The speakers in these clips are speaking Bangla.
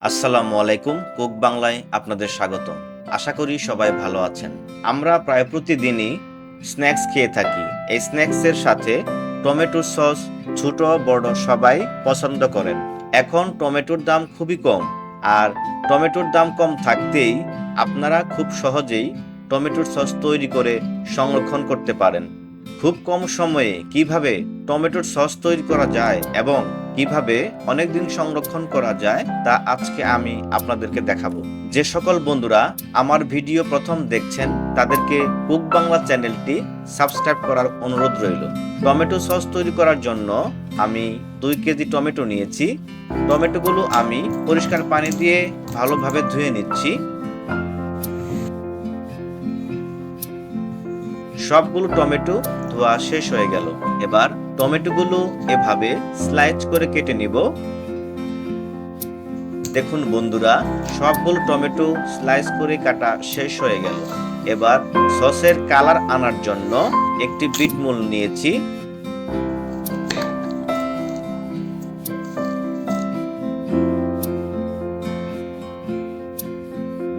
আসসালামু আলাইকুম। কুক বাংলায় আপনাদের স্বাগতম। আশা করি সবাই ভালো আছেন। আমরা প্রায় প্রতিদিনই স্ন্যাক্স খেয়ে থাকি। এই স্ন্যাক্সের সাথে টমেটোর সস ছোট বড় সবাই পছন্দ করেন। এখন টমেটোর দাম খুবই কম, আর টমেটোর দাম কম থাকতেই আপনারা খুব সহজেই টমেটোর সস তৈরি করে সংরক্ষণ করতে পারেন। খুব কম সময়ে কিভাবে টমেটোর সস তৈরি করা যায় এবং কিভাবে অনেক দিন সংরক্ষণ করা যায় তা আজকে আমি আপনাদেরকে দেখাবো। যে সকল বন্ধুরা আমার ভিডিও প্রথম দেখছেন তাদেরকে কুক বাংলা চ্যানেলটি সাবস্ক্রাইব করার অনুরোধ রইল। টমেটো সস তৈরি করার জন্য আমি 2 কেজি টমেটো নিয়েছি। টমেটোগুলো আমি পরিষ্কার পানি দিয়ে ভালোভাবে ধুয়ে নিচ্ছি। সবগুলো টমেটো ধোয়া শেষ হয়ে গেল। এবার টমেটোগুলো এভাবে স্লাইস করে কেটে নিব। দেখুন বন্ধুরা, সবগুলো টমেটো স্লাইস করে কাটা শেষ হয়ে গেল। এবার সসের কালার আনার জন্য একটি বিট মূল নিয়েছি।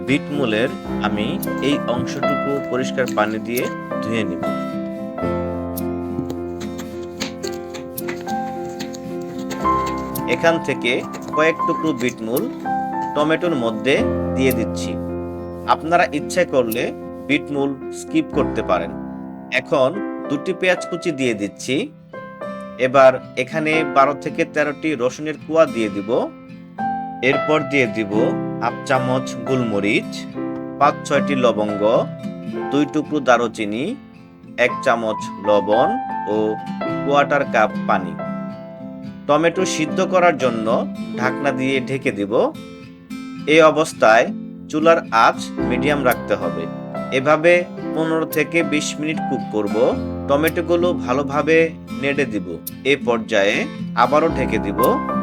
বিট মূলের আমি এই অংশটুকু পরিষ্কার পানি দিয়ে ধুয়ে নিব। এখান থেকে কয়েক টুকরো বিট মূল টমেটোর মধ্যে দিয়ে দিচ্ছি। আপনারা ইচ্ছে করলে বিট মূল স্কিপ করতে পারেন। এখন 2টি পেঁয়াজ কুচি দিয়ে দিচ্ছি। এবার এখানে 12 থেকে 13টি রসুনের কোয়া দিয়ে দিব। এরপর দিয়ে দিব 1/2 চামচ গোলমরিচ, 5-6টি লবঙ্গ, 2 টুকরো দারুচিনি, 1 চামচ লবণ ও 1/4 কাপ পানি। টমেটো সিদ্ধ করার জন্য ঢাকনা দিয়ে ঢেকে দিব। এই অবস্থায় চুলার আঁচ মিডিয়াম রাখতে হবে। এভাবে 15 থেকে 20 মিনিট কুক করব। টমেটোগুলো ভালোভাবে নেড়ে দিব। এই পর্যায়ে আবারও ঢেকে দিব।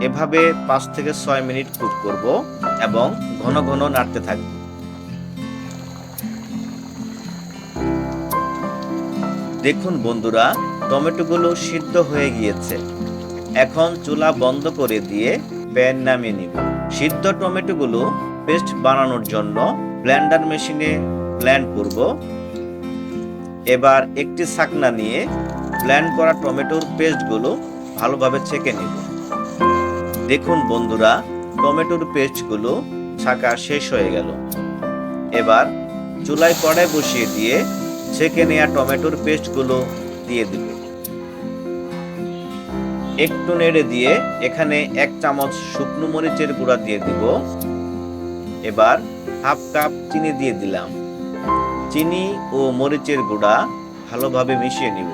এভাবে 5 থেকে 6 মিনিট কুক করব এবং ঘন ঘন নাড়তে থাকব। দেখুন বন্ধুরা, টমেটোগুলো সিদ্ধ হয়ে গিয়েছে। এখন চুলা বন্ধ করে দিয়ে প্যান নামিয়ে নিব। সিদ্ধ টমেটোগুলো পেস্ট বানানোর জন্য ব্লেন্ডার মেশিনে ব্লেন্ড করব। এবার একটি ছাকনা নিয়ে ব্লেন্ড করা টমেটোর পেস্টগুলো ভালোভাবে ছেঁকে নিব। দেখুন বন্ধুরা, টমেটোর পেস্টগুলো ছাকা শেষ হয়ে গেল। এবার চুলায় কড়াই বসিয়ে দিয়ে ছেঁকে নেওয়া টমেটোর পেস্টগুলো দিয়ে দিব। একটু নেড়ে দিয়ে এখানে 1 চামচ শুকনো মরিচের গুঁড়া দিয়ে দিব। এবার 1/2 কাপ চিনি দিয়ে দিলাম। চিনি ও মরিচের গুঁড়া ভালোভাবে মিশিয়ে নিব।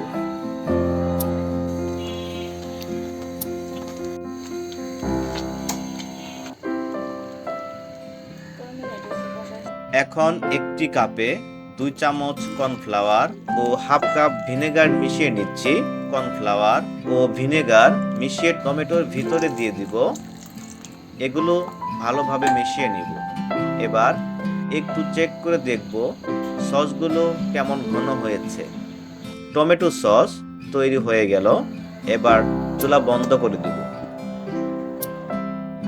এখন একটি কাপে 2 চামচ কর্নফ্লাওয়ার ও 1/2 কাপ ভিনেগার মিশিয়ে নিচ্ছি। কর্নফ্লাওয়ার ও ভিনেগার মিশিয়ে টমেটোর ভিতরে দিয়ে দিব। এগুলো ভালোভাবে মিশিয়ে নিব। এবার একটু চেক করে দেখব সসগুলো কেমন ঘন হয়েছে। টমেটো সস তৈরি হয়ে গেল। এবার চুলা বন্ধ করে দিব।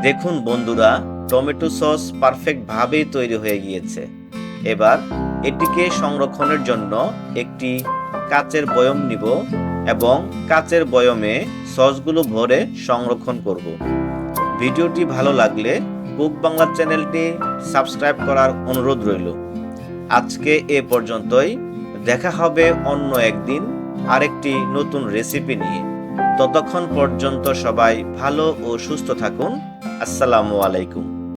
দেখুন বন্ধুরা, টমেটো সস পারফেক্ট ভাবেই তৈরি হয়ে গিয়েছে। এবার এটিকে সংরক্ষণের জন্য একটি কাচের বয়ম নিব এবং কাচের বয়মে সসগুলো ভরে সংরক্ষণ করব। ভিডিওটি ভালো লাগলে কুক বাংলা চ্যানেলটি সাবস্ক্রাইব করার অনুরোধ রইল। আজকে এ পর্যন্তই। দেখা হবে অন্য একদিন আরেকটি নতুন রেসিপি নিয়ে। ততক্ষণ পর্যন্ত সবাই ভালো ও সুস্থ থাকুন। আসসালামু আলাইকুম।